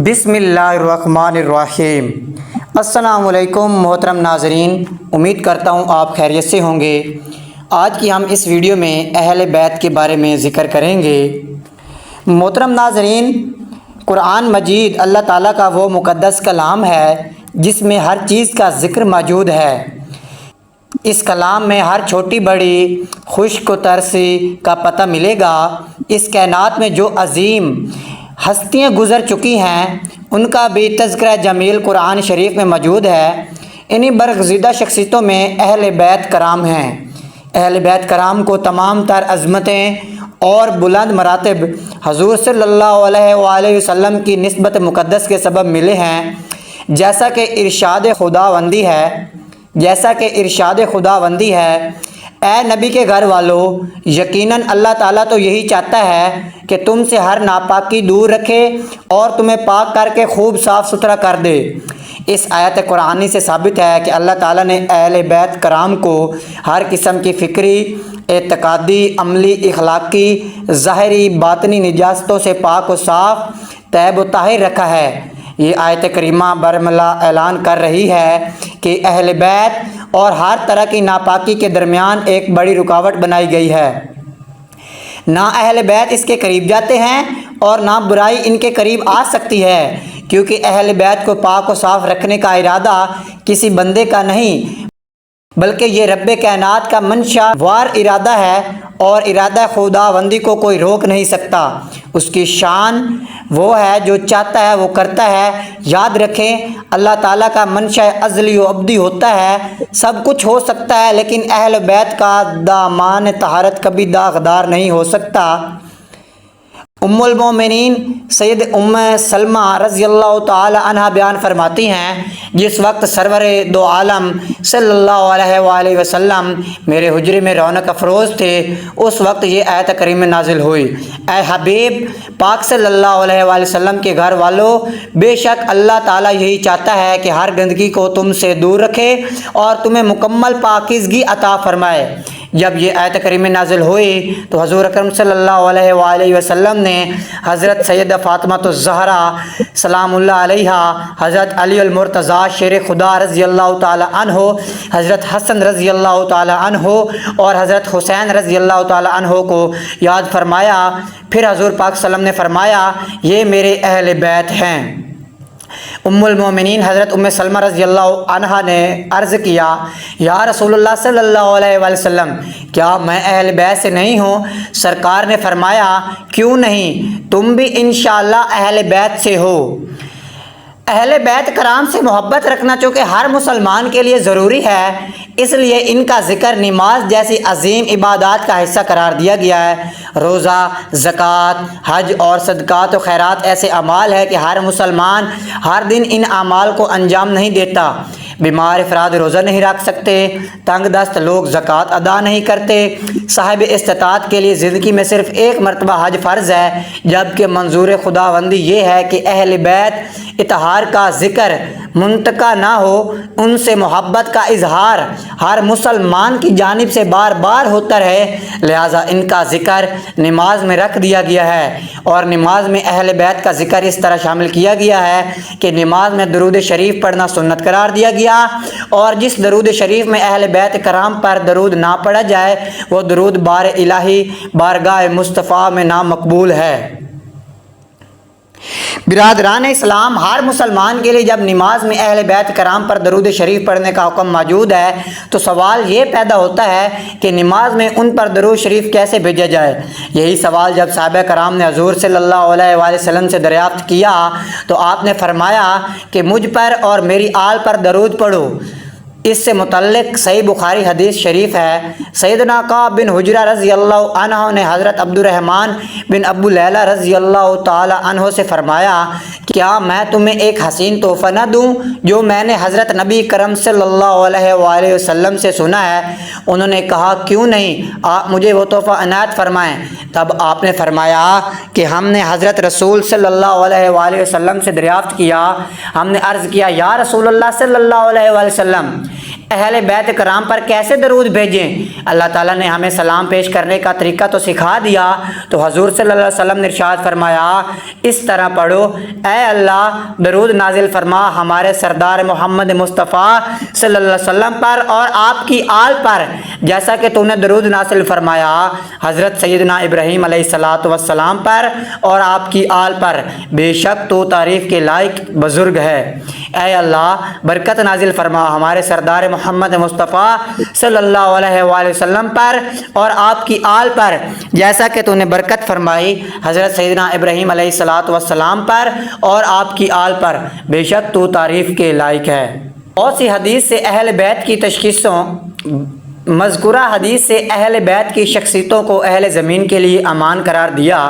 بسم اللہ الرحمن الرحیم۔ السلام علیکم محترم ناظرین، امید کرتا ہوں آپ خیریت سے ہوں گے۔ آج کی ہم اس ویڈیو میں اہل بیت کے بارے میں ذکر کریں گے۔ محترم ناظرین، قرآن مجید اللہ تعالیٰ کا وہ مقدس کلام ہے جس میں ہر چیز کا ذکر موجود ہے۔ اس کلام میں ہر چھوٹی بڑی خشک و ترسی کا پتہ ملے گا۔ اس کائنات میں جو عظیم ہستیاں گزر چکی ہیں ان کا بھی تذکرہ جمیل قرآن شریف میں موجود ہے۔ انہی برگزیدہ شخصیتوں میں اہل بیت کرام ہیں۔ اہل بیت کرام کو تمام تر عظمتیں اور بلند مراتب حضور صلی اللہ علیہ وآلہ وسلم کی نسبت مقدس کے سبب ملے ہیں، جیسا کہ ارشاد خداوندی ہے، اے نبی کے گھر والوں، یقیناً اللہ تعالیٰ تو یہی چاہتا ہے کہ تم سے ہر ناپاکی دور رکھے اور تمہیں پاک کر کے خوب صاف ستھرا کر دے۔ اس آیت قرآنی سے ثابت ہے کہ اللہ تعالیٰ نے اہل بیت کرام کو ہر قسم کی فکری، اعتقادی، عملی، اخلاقی، ظاہری، باطنی نجاستوں سے پاک و صاف، طیب و طاہر رکھا ہے۔ یہ آیت کریمہ برملا اعلان کر رہی ہے کہ اہل بیت اور ہر طرح کی ناپاکی کے درمیان ایک بڑی رکاوٹ بنائی گئی ہے۔ نہ اہل بیت اس کے قریب جاتے ہیں اور نہ برائی ان کے قریب آ سکتی ہے، کیونکہ اہل بیت کو پاک و صاف رکھنے کا ارادہ کسی بندے کا نہیں بلکہ یہ رب کائنات کا منشا وار ارادہ ہے، اور ارادہ خداوندی کو کوئی روک نہیں سکتا۔ اس کی شان وہ ہے جو چاہتا ہے وہ کرتا ہے۔ یاد رکھیں، اللہ تعالیٰ کا منشا ازلی و ابدی ہوتا ہے۔ سب کچھ ہو سکتا ہے لیکن اہل بیت کا دامان طہارت کبھی داغدار نہیں ہو سکتا۔ ام المومنین سید ام سلمہ رضی اللہ تعالی عنہ بیان فرماتی ہیں، جس وقت سرور دو عالم صلی اللہ علیہ وآلہ وسلم میرے حجرے میں رونق افروز تھے، اس وقت یہ آیت کریمہ نازل ہوئی، اے حبیب پاک صلی اللہ علیہ وآلہ وسلم کے گھر والوں، بے شک اللہ تعالیٰ یہی چاہتا ہے کہ ہر گندگی کو تم سے دور رکھے اور تمہیں مکمل پاکیزگی عطا فرمائے۔ جب یہ آیت کریمہ نازل ہوئی تو حضور اکرم صلی اللہ علیہ وآلہ وسلم نے حضرت سیدہ فاطمہ الزہرا سلام اللہ علیہا، حضرت علی المرتضیٰ شیر خدا رضی اللہ تعالی عنہ، حضرت حسن رضی اللہ تعالی عنہ اور حضرت حسین رضی اللہ تعالی عنہ کو یاد فرمایا۔ پھر حضور پاک صلی اللہ علیہ وسلم نے فرمایا، یہ میرے اہل بیت ہیں۔ ام المومنین حضرت ام سلمہ رضی اللہ عنہ نے عرض کیا، یا رسول اللہ صلی اللہ علیہ وآلہ وسلم، کیا میں اہل بیت سے نہیں ہوں؟ سرکار نے فرمایا، کیوں نہیں، تم بھی انشاءاللہ اہل بیت سے ہو۔ اہل بیت کرام سے محبت رکھنا چونکہ ہر مسلمان کے لیے ضروری ہے، اس لیے ان کا ذکر نماز جیسی عظیم عبادات کا حصہ قرار دیا گیا ہے۔ روزہ، زکوٰۃ، حج اور صدقات و خیرات ایسے اعمال ہے کہ ہر مسلمان ہر دن ان اعمال کو انجام نہیں دیتا۔ بیمار افراد روزہ نہیں رکھ سکتے، تنگ دست لوگ زکوٰۃ ادا نہیں کرتے، صاحب استطاعت کے لیے زندگی میں صرف ایک مرتبہ حج فرض ہے، جبکہ منظور خداوندی یہ ہے کہ اہل بیت اطہار کا ذکر منتقع نہ ہو، ان سے محبت کا اظہار ہر مسلمان کی جانب سے بار بار ہوتا رہے، لہٰذا ان کا ذکر نماز میں رکھ دیا گیا ہے۔ اور نماز میں اہل بیت کا ذکر اس طرح شامل کیا گیا ہے کہ نماز میں درود شریف پڑھنا سنت قرار دیا گیا، اور جس درود شریف میں اہل بیت کرام پر درود نہ پڑھا جائے وہ درود بار الہی بارگاہ مصطفیٰ میں نامقبول ہے۔ برادران اسلام، ہر مسلمان کے لیے جب نماز میں اہل بیت کرام پر درود شریف پڑھنے کا حکم موجود ہے تو سوال یہ پیدا ہوتا ہے کہ نماز میں ان پر درود شریف کیسے بھیجا جائے۔ یہی سوال جب صحابہ کرام نے حضور صلی اللہ علیہ وآلہ وسلم سے دریافت کیا تو آپ نے فرمایا کہ مجھ پر اور میری آل پر درود پڑھو۔ اس سے متعلق صحیح بخاری حدیث شریف ہے، سیدنا کعب بن حجرہ رضی اللہ عنہ نے حضرت عبد الرحمن بن ابو لیلہ رضی اللہ تعالی عنہ سے فرمایا، کیا میں تمہیں ایک حسین تحفہ نہ دوں جو میں نے حضرت نبی کرم صلی اللہ علیہ وآلہ وسلم سے سنا ہے؟ انہوں نے کہا، کیوں نہیں، آپ مجھے وہ تحفہ عنایت فرمائیں۔ تب آپ نے فرمایا کہ ہم نے حضرت رسول صلی اللہ علیہ وآلہ وسلم سے دریافت کیا، ہم نے عرض کیا، یا رسول اللہ صلی اللہ علیہ وآلہ وسلم، اہل بیت کرام پر کیسے درود بھیجیں؟ اللہ تعالیٰ نے ہمیں سلام پیش کرنے کا طریقہ تو سکھا دیا، تو حضور صلی اللہ علیہ وسلم نے ارشاد فرمایا اس طرح پڑھو، اے اللہ درود نازل فرما ہمارے سردار محمد مصطفیٰ صلی اللہ علیہ وسلم پر اور آپ کی آل پر، جیسا کہ تو نے درود نازل فرمایا حضرت سیدنا ابراہیم علیہ الصلاۃ والسلام پر اور آپ کی آل پر، بے شک تو تعریف کے لائق بزرگ ہے۔ اے اللہ برکت نازل فرما ہمارے سردار محمد مصطفیٰ صلی اللہ علیہ وآلہ وسلم پر اور آپ کی آل پر، جیسا کہ تو نے برکت فرمائی حضرت سیدنا ابراہیم علیہ الصلاۃ والسلام پر اور آپ کی آل پر، بے شک تو تعریف کے لائق ہے۔ بہت سی حدیث سے اہل بیت کی تشخیصوں، مذکورہ حدیث سے اہل بیت کی شخصیتوں کو اہل زمین کے لیے امان قرار دیا،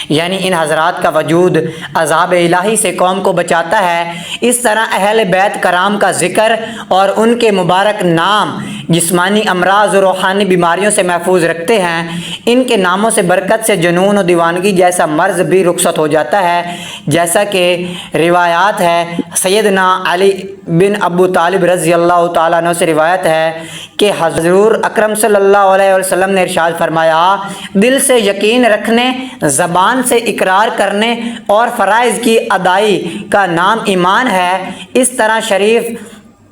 یعنی ان حضرات کا وجود عذاب الہی سے قوم کو بچاتا ہے۔ اس طرح اہل بیت کرام کا ذکر اور ان کے مبارک نام جسمانی امراض و روحانی بیماریوں سے محفوظ رکھتے ہیں۔ ان کے ناموں سے برکت سے جنون و دیوانگی جیسا مرض بھی رخصت ہو جاتا ہے، جیسا کہ روایات ہے سیدنا علی بن ابو طالب رضی اللہ تعالیٰ عنہ سے روایت ہے کہ حضور اکرم صلی اللہ علیہ وسلم نے ارشاد فرمایا دل سے یقین رکھنے، زبان سے اقرار کرنے اور فرائض کی ادائی کا نام ایمان ہے۔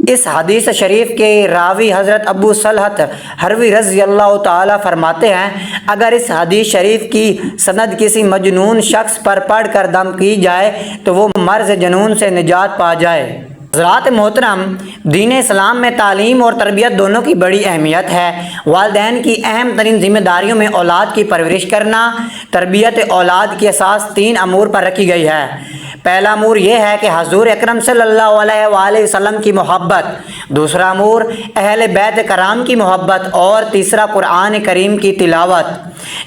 اس حدیث شریف کے راوی حضرت ابو صلحۃ حروی رضی اللہ تعالیٰ فرماتے ہیں اگر اس حدیث شریف کی سند کسی مجنون شخص پر پڑھ کر دم کی جائے تو وہ مرض جنون سے نجات پا جائے۔ حضرات محترم، دین اسلام میں تعلیم اور تربیت دونوں کی بڑی اہمیت ہے۔ والدین کی اہم ترین ذمہ داریوں میں اولاد کی پرورش کرنا، تربیت اولاد کی اساس 3 امور پر رکھی گئی ہے۔ پہلا امور یہ ہے کہ حضور اکرم صلی اللہ علیہ وآلہ وسلم کی محبت، دوسرا امور اہل بیت کرام کی محبت اور تیسرا قرآن کریم کی تلاوت۔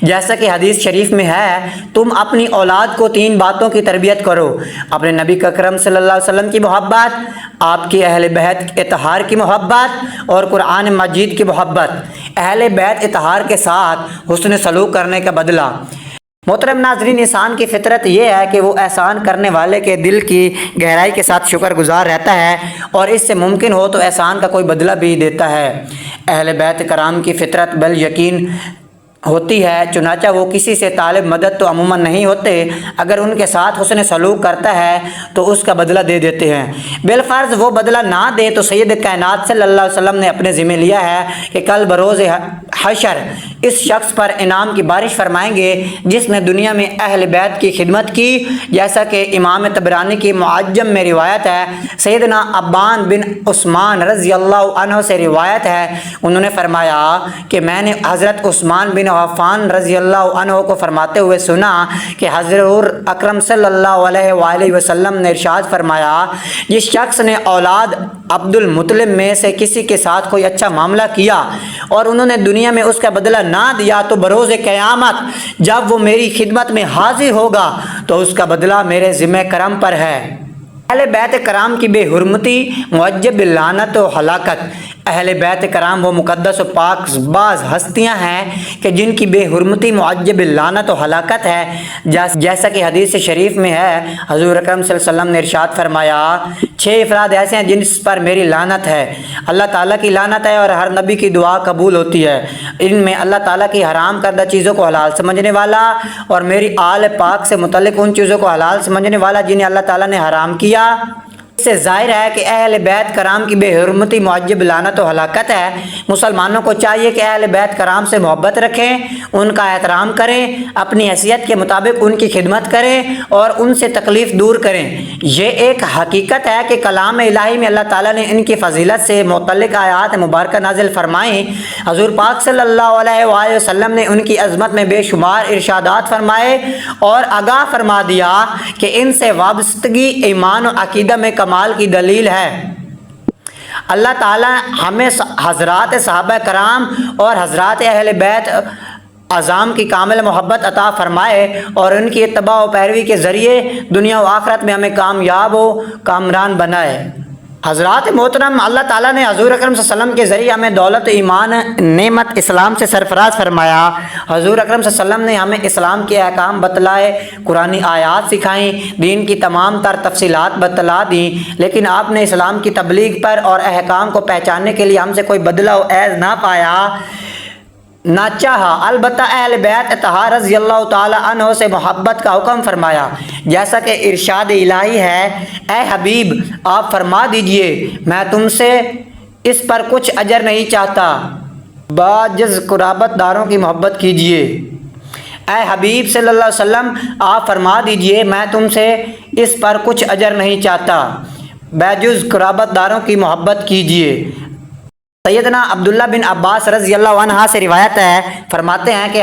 جیسا کہ حدیث شریف میں ہے تم اپنی اولاد کو 3 باتوں کی تربیت کرو، اپنے نبی اکرم صلی اللہ علیہ وسلم کی محبت، آپ کی اہل بیت اطہار کی محبت اور قرآن مجید کی محبت۔ اہل بیت اطہار کے ساتھ حسن سلوک کرنے کا بدلہ۔ محترم ناظرین، انسان کی فطرت یہ ہے کہ وہ احسان کرنے والے کے دل کی گہرائی کے ساتھ شکر گزار رہتا ہے اور اس سے ممکن ہو تو احسان کا کوئی بدلہ بھی دیتا ہے۔ اہل بیت کرام کی فطرت بل یقین ہوتی ہے، چنانچہ وہ کسی سے طالب مدد تو عموماً نہیں ہوتے، اگر ان کے ساتھ حسن سلوک کرتا ہے تو اس کا بدلہ دے دیتے ہیں۔ بالفرض وہ بدلہ نہ دے تو سید کائنات صلی اللہ علیہ وسلم نے اپنے ذمہ لیا ہے کہ کل بروز حشر اس شخص پر انعام کی بارش فرمائیں گے جس نے دنیا میں اہل بیت کی خدمت کی، جیسا کہ امام طبرانی کی معجم میں روایت ہے۔ سیدنا ابان بن عثمان رضی اللہ عنہ سے روایت ہے، انہوں نے فرمایا کہ میں نے حضرت عثمان بن عفان رضی اللہ عنہ کو فرماتے ہوئے سنا کہ حضور اکرم صلی اللہ علیہ وآلہ وسلم نے ارشاد فرمایا جس شخص نے اولاد عبد المطلب میں سے کسی کے ساتھ کوئی اچھا معاملہ کیا اور انہوں نے دنیا میں اس کا بدلہ نہ دیا تو بروز قیامت جب وہ میری خدمت میں حاضر ہوگا تو اس کا بدلہ میرے ذمہ کرم پر ہے۔ اہل بیت کرام کی بے حرمتی معجب لعنت و ہلاکت۔ اہل بیت کرام وہ مقدس و پاک باز ہستیاں ہیں کہ جن کی بے حرمتی معجب لعنت و ہلاکت ہے، جیسا کہ حدیث شریف میں ہے حضور اکرم صلی اللہ علیہ وسلم نے ارشاد فرمایا 6 افراد ایسے ہیں جن پر میری لعنت ہے، اللہ تعالیٰ کی لعنت ہے اور ہر نبی کی دعا قبول ہوتی ہے۔ ان میں اللہ تعالیٰ کی حرام کردہ چیزوں کو حلال سمجھنے والا اور میری آل پاک سے متعلق ان چیزوں کو حلال سمجھنے والا جنہیں اللہ تعالیٰ نے حرام کیا۔ اس سے ظاہر ہے کہ اہل بیت کرام کی بے حرمتی معجب لعنت و ہلاکت ہے۔ مسلمانوں کو چاہیے کہ اہل بیت کرام سے محبت رکھیں، ان کا احترام کریں، اپنی حیثیت کے مطابق ان کی خدمت کریں اور ان سے تکلیف دور کریں۔ یہ ایک حقیقت ہے کہ کلام الہی میں اللہ تعالیٰ نے ان کی فضیلت سے متعلق آیات مبارکہ نازل فرمائیں۔ حضور پاک صلی اللہ علیہ وآلہ وسلم نے ان کی عظمت میں بے شمار ارشادات فرمائے اور آگاہ فرما دیا کہ ان سے وابستگی ایمان و عقیدہ میں کمال کی دلیل ہے۔ اللہ تعالیٰ ہمیں حضرات صحابہ کرام اور حضرات اہل بیت اعظام کی کامل محبت عطا فرمائے اور ان کی اتباع و پیروی کے ذریعے دنیا و آخرت میں ہمیں کامیاب و کامران بنائے۔ حضرات محترم، اللہ تعالیٰ نے حضور اکرم صلی اللہ علیہ وسلم کے ذریعے ہمیں دولت ایمان نعمت اسلام سے سرفراز فرمایا۔ حضور اکرم صلی اللہ علیہ وسلم نے ہمیں اسلام کے احکام بتلائے، قرآنی آیات سکھائیں، دین کی تمام تر تفصیلات بتلا دیں، لیکن آپ نے اسلام کی تبلیغ پر اور احکام کو پہچاننے کے لیے ہم سے کوئی بدلہ و عیض نہ پایا، نہ چاہا۔ البتہ اہل بیت اطہار رضی اللہ تعالی عنہ سے محبت کا حکم فرمایا، جیسا کہ ارشاد الہی ہے، اے حبیب آپ فرما دیجئے میں تم سے اس پر کچھ اجر نہیں چاہتا، باجز قرابت داروں کی محبت کیجئے۔ اے حبیب صلی اللہ علیہ وسلم آپ فرما دیجئے میں تم سے اس پر کچھ اجر نہیں چاہتا، باجز قرابت داروں کی محبت کیجئے۔ سیدنا عبداللہ بن عباس رضی اللہ عنہ سے روایت ہے، فرماتے ہیں کہ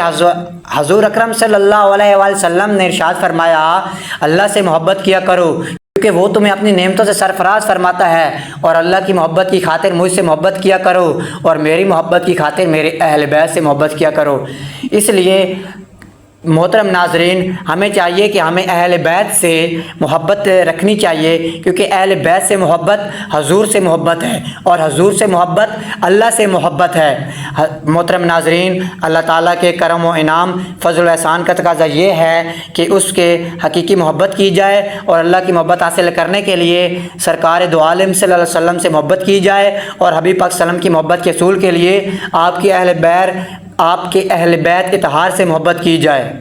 حضور اکرم صلی اللہ علیہ وآلہ وسلم نے ارشاد فرمایا، اللہ سے محبت کیا کرو کیونکہ وہ تمہیں اپنی نعمتوں سے سرفراز فرماتا ہے، اور اللہ کی محبت کی خاطر مجھ سے محبت کیا کرو، اور میری محبت کی خاطر میرے اہل بیت سے محبت کیا کرو۔ اس لیے محترم ناظرین، ہمیں چاہیے کہ ہمیں اہل بیت سے محبت رکھنی چاہیے، کیونکہ اہل بیت سے محبت حضور سے محبت ہے، اور حضور سے محبت اللہ سے محبت ہے۔ محترم ناظرین، اللہ تعالیٰ کے کرم و انعام فضل و احسان کا تقاضا یہ ہے کہ اس کے حقیقی محبت کی جائے، اور اللہ کی محبت حاصل کرنے کے لیے سرکار دو عالم صلی اللہ علیہ وسلم سے محبت کی جائے، اور حبیب پاک صلی اللہ علیہ وسلم کی محبت کے حصول کے لیے آپ کے اہل بیت اطہار سے محبت کی جائے۔